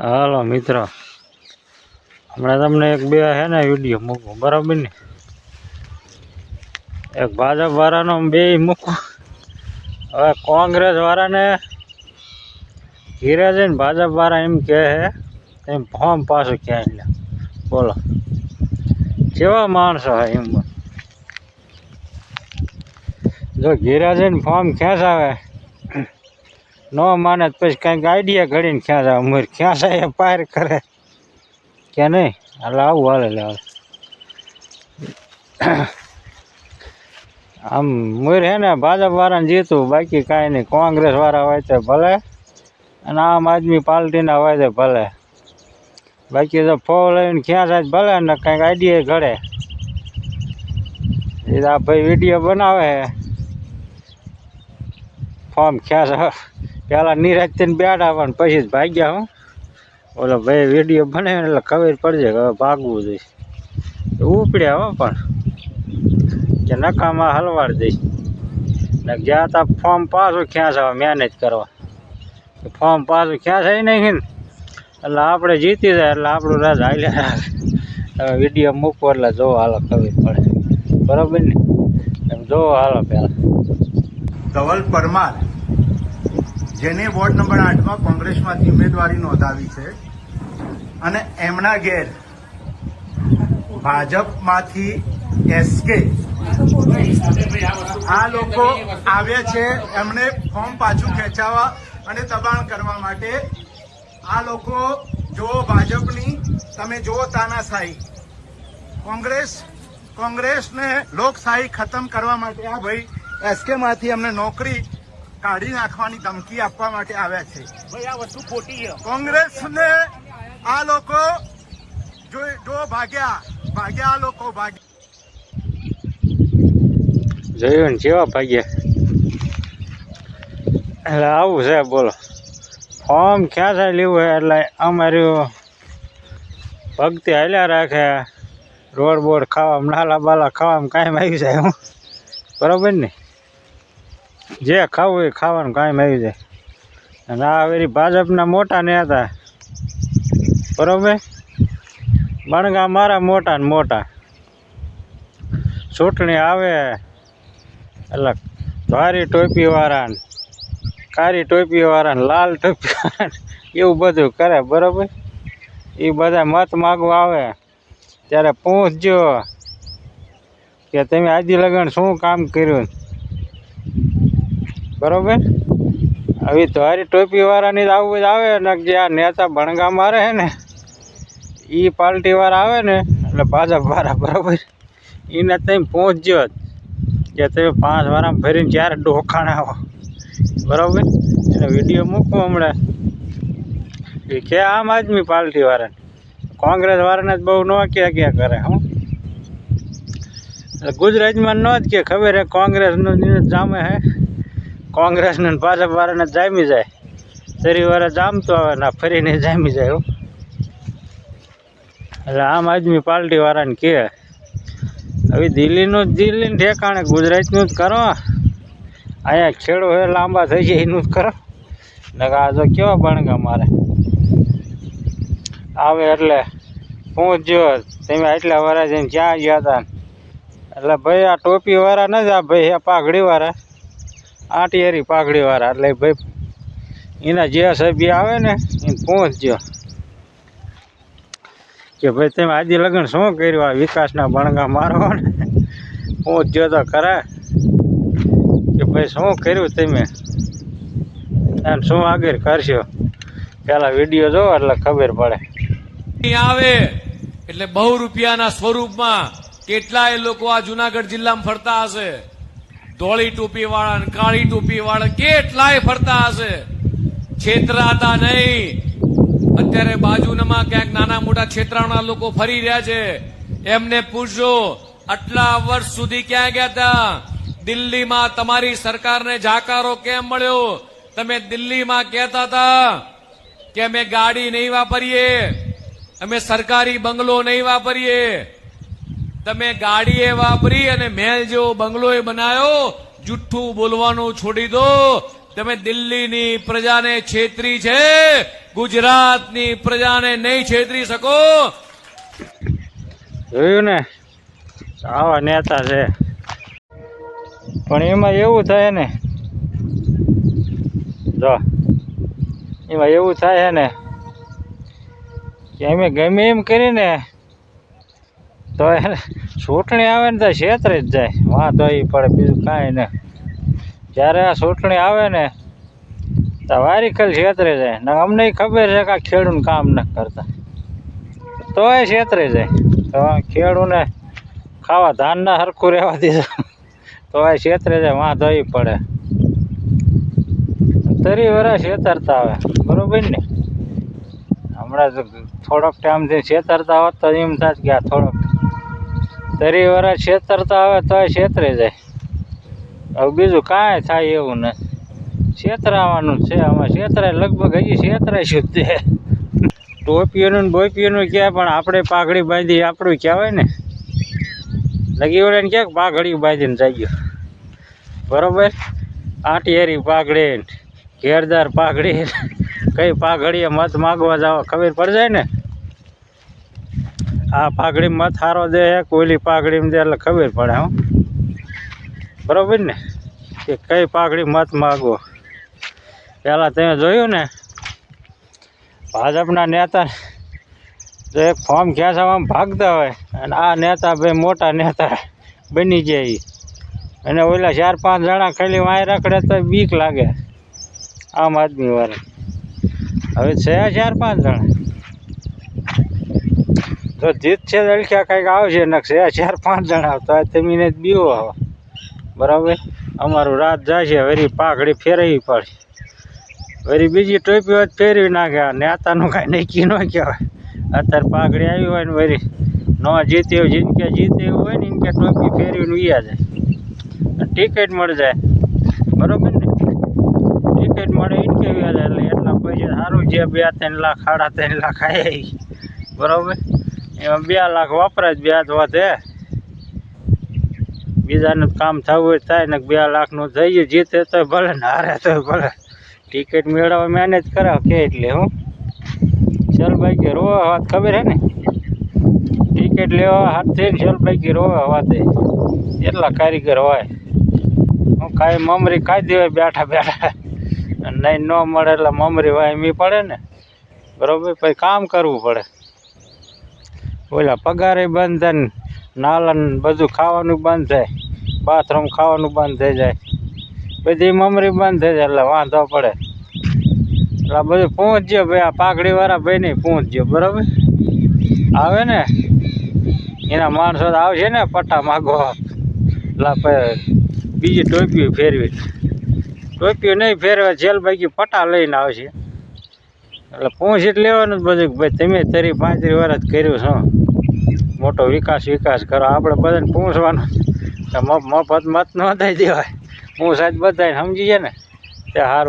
હાલો મિત્રો, હમણાં તમને એક બે હે ને વિડીયો મૂકું, બરાબર ને? એક ભાજપ વાળાનો બે મૂકું. હવે કોંગ્રેસ વાળાને ઘીરે જઈને ભાજપ વાળા એમ કહે છે એમ ફોર્મ પાછું ક્યાંય લે. બોલો કેવા માણસો હે એમ. જો ઘીરે જઈને ફોર્મ ખેંચાવે ન માને પછી કંઈક આઈડિયા ઘડીને ખેંચાવે. મૂર ખેંચાય પાર કરે કે નહીં. એટલે આવું હાલે લે. આમ મૂર હે ને ભાજપ વાળાને જીતું, બાકી કાંઈ નહીં. કોંગ્રેસ વાળા હોય તો ભલે અને આમ આદમી પાર્ટીના હોય તો ભલે. બાકી તો ફો લઈને ખેંચાય ભલે ને કંઈક આઈડિયા ઘડે. એ આ ભાઈ વિડીયો બનાવે ફોર્મ ખેંચા પેલા નિરાજ થઈને બેઠા પણ પછી જ ભાગ્યા. હું ઓલો ભાઈ વિડીયો બને એટલે ખબર પડશે કે હવે ભાગવું જોઈએ. ઉપડ્યા હો પણ કે નકામાં હલવાડ દઈશ ને જ્યાં તા ફોર્મ પાછું ખેંચાવા મહેનત કરવા. ફોર્મ પાછું ખેંચાય નહીં ને એટલે આપણે જીતી જાય એટલે આપણું રાજ હાલ્યા રાખે. હવે વિડીયો મૂકવો એટલે જોવો હાલો ખબર પડે, બરાબર ને? એમ જોવો હાલો. પહેલાં ધવલ પરમાર, જેને વોર્ડ નંબર 8માં કોંગ્રેસમાંથી ઉમેદવારી નોંધાવી છે અને એમના ઘેર ભાજપમાંથી એસકે આ લોકો આવ્યા છે એમને ફોર્મ પાછું ખેંચાવવા અને દબાણ કરવા માટે. આ લોકો જો ભાજપની તમે જો તાનાશાહી, કોંગ્રેસને લોકશાહી ખતમ કરવા માટે આ ભાઈ એસકે માંથી અમને નોકરી કાઢી નાખવાની ધમકી આપવા માટે આવ્યા છે. ભાઈ આ વસ્તુ ખોટી છે. કોંગ્રેસને આ લોકો જો ભાગ્યા આ લોકો ભાગ્યા. જોયું ને કેવા ભાગ્યા. એટલે આવું છે. બોલો ફોર્મ ખેંચાઈ લેવું છે એટલે અમારી ભક્તિ હાલ્યા રાખે. રોડ બોડ ખાવામાં નાલા બાલા ખાવામાં કાંઈ આવી જાય. હું બરાબર ને? જે ખાવું એ ખાવાનું કાંઈ આવી જાય. અને આ વેરી ભાજપના મોટા નેતા, બરાબર? બણગા મારા મોટા ને મોટા. ચૂંટણી આવે એટલે ભારી ટોપીવાળા, કાળી ટોપીવાળા, લાલ ટોપીવાળા એવું બધું કરે, બરાબર? એ બધા મત માગવા આવે ત્યારે પૂછજો કે તમે આજી લગન શું કામ કર્યું, બરાબર? હવે ધારી ટોપીવાળાની જ આવું જ આવે ને. જે આ નેતા ભણગા મારે છે ને એ પાર્ટીવાળા આવે ને એટલે ભાજપવાળા, બરાબર? એને તમે પહોંચજો કે તમે 5 વારમાં ફરીને ક્યારે ડોખાણા આવો, બરાબર? એને વિડીયો મૂકવો હમણાં એ કે આમ આદમી પાર્ટીવાળાને, કોંગ્રેસ વાળાને જ બહુ ન ક્યાં કરે. હું ગુજરાતમાં ન જ કે ખબર હે કોંગ્રેસનું જામે હે. કોંગ્રેસને ભાજપ વાળાને જામી જાય. શરીર વાળા જામતો આવે ના ફરીને જામી જાય. એટલે આમ આદમી પાર્ટી વાળાને કહે હવે દિલ્હીનું ઠેકાણે ગુજરાતનું જ કરો. અહીંયા ખેડો હે લાંબા થઈ જાય એનું જ કરો. ને આ જો કેવા બણગા મારે આવે એટલે પૂછજો તમે આટલા વાળા જઈને ક્યાં ગયા હતા. એટલે ભાઈ આ ટોપી વાળા ન જ, આ ભાઈ આ પાઘડી વાળા, આંટિયારી પાઘડી વાળા. એટલે ભાઈ એના જે સભ્ય આવે ને એને પહોંચજો કે ભાઈ તમે આજે લગન શું કર્યું. આ વિકાસના બણગા મારો ને પહોંચજો તો ખરા કે ભાઈ શું કર્યું તમે અને શું આગળ કરશો. પેલા વિડીયો જોવો એટલે ખબર પડે. આવે એટલે બહુ રૂપિયાના સ્વરૂપમાં કેટલાય લોકો આ જુનાગઢ જિલ્લામાં ફરતા હશે. ધોળી ટોપી વાળા, કાળી ટોપી વાળા કેટલાય ફરતા હશે. છેતરાતા નહીં. અત્યારે બાજુમાં ક્યાંક નાના મોટા છેતરાના લોકો ફરી રહ્યા છે. એમને પૂછજો આટલા વર્ષ સુધી ક્યાં ગયા હતા. દિલ્હીમાં તમારી સરકારને જાકારો કેમ મળ્યો? તમે દિલ્હીમાં કહેતા હતા કે અમે ગાડી નહીં વાપરીએ, અમે સરકારી બંગલો નહીં વાપરીએ. તમે ગાડીએ વાપરી અને મહેલ જેવો બંગલો બનાવ્યો. જુઠ્ઠું બોલવાનું છોડી દો. તમે દિલ્હીની પ્રજાને છેતરી છે. ગુજરાતની પ્રજાને નહીં છેતરી શકો. જોયું ને આવા નેતા છે, પણ એમાં એવું થાય ને, જો એમાં એવું થાય છે ને કે અમે ગમે એમ કરીને તો એને ચૂંટણી આવે ને તો છેતરે જ જાય, વાંધો એ પડે, બીજું કાંઈ ને. જ્યારે આ ચૂંટણી આવે ને તો વારીખલ છેતરે જાય ને. અમને ખબર છે કે આ ખેડૂતનું કામ ન કરતા, તોય છેતરે જાય. તો ખેડૂને ખાવા ધાન ના હરખું રહેવા દીધું તોય છેતરે જાય, વાંધો એ પડે. 30 વર્ષ છેતરતા આવે, બરોબર ને. હમણાં થોડોક ટાઈમથી છેતરતા હોત તો એમ થાય કે આ થોડોક 30 વર્ષ છેતરતા આવે તોય છેતરે જાય. હવે બીજું કાંઈ થાય એવું નથી, છેતરાવાનું જ છે. આમાં છેતરાય લગભગ હજી છેતરાય શુદ્ધ છે. ટોપીઓનું ને બોપીઓનું ક્યાં, પણ આપણે પાઘડી બાંધી આપણું કહેવાય ને. લગી વળે ને ક્યાંક પાઘડી બાંધીને જાય, બરોબર. આંટિયારી પાઘડી, ઘેરદાર પાઘડી, કઈ પાઘડીએ મત માગવા જાવ ખબર પડી જાય ને. આ પાઘડી મત સારો દે કોઈલી પાઘડી દે એટલે ખબર પડે. હું બરોબર ને કે કઈ પાઘડી મત માગવો. પહેલાં તમે જોયું ને ભાજપના નેતા જો એક ફોર્મ ખેંચવામાં ભાગતા હોય અને આ નેતા ભાઈ મોટા નેતા બની જાય અને ઓલા 4-5 જણા ખાલી વાંય રખડે તો બીક લાગે આમ આદમી વાળા. હવે છે 4-5 જણા, જો જીત છે દળખ્યા કંઈક આવશે ને, છે 4-5 જણા તો તમે ને બીવો આવો, બરાબર. અમારું રાત જાય છે, વળી પાઘડી ફેરવી પડે, વળી બીજી ટોપીઓ જ ફેરવી નાખે. નેતાનું કાંઈ નક્કી ન કહેવાય. અત્યારે પાઘડી આવી હોય ને વળી ન જીતે એવું જીનકે જીતે એવું હોય ને ઇનકે ટોપી ફેરવીને ઉયા જાય, ટિકિટ મળી જાય, બરોબર ને. ટિકિટ મળે ઇનકે વ્યા જાય એટલે એટલા પૈસા સારું છે. 2-3 લાખ 3.5 લાખ આવે, બરોબર. એમાં 2 લાખ વપરાય જ, 2 વધે. બીજાનું કામ થવું હોય થાય ને, 2 લાખનું થઈ ગયું. જીતે તો ભલે ને હારે તો ભલે, ટિકિટ મેળવવા મહેનત કરાવ કે એટલે હું ચલભાઈ કે રોવા વાત ખબર હે ને. ટિકિટ લેવા હાથથી ચલભાઈ રોવા વાતે એટલા કારીગર હોય. હું કાંઈ મમરી ખાઈ દેવાય બેઠા બેઠા, નહીં ન મળે એટલે મમરી વાયમી પડે ને, બરોબર. પછી કામ કરવું પડે. ઓલા પગારે બંધ થાય ને, નાલન બધું ખાવાનું બંધ થાય, બાથરૂમ ખાવાનું બંધ થઈ જાય, બધી મમરી બંધ થઈ જાય એટલે વાંધો પડે. એટલે બધું પહોંચજો ભાઈ, આ પાઘડીવાળા ભાઈ નહીં પહોંચજો, બરાબર. આવે ને એના માણસો આવશે ને પટ્ટા માગવા, એટલે બીજી ટોપીઓ ફેરવી, ટોપીઓ નહીં ફેરવે જેલભાઈ પટ્ટા લઈને આવશે. એટલે પહોંચી જ લેવાનું જ બધું ભાઈ, તમે 30-35 વર્ષ કર્યું છો, મોટો વિકાસ કરો. આપણે બધાને પહોંચવાનું, મફત મત ન દઈ દેવાય. હું સાહેબ બધાને સમજી જાય ને તે સારું.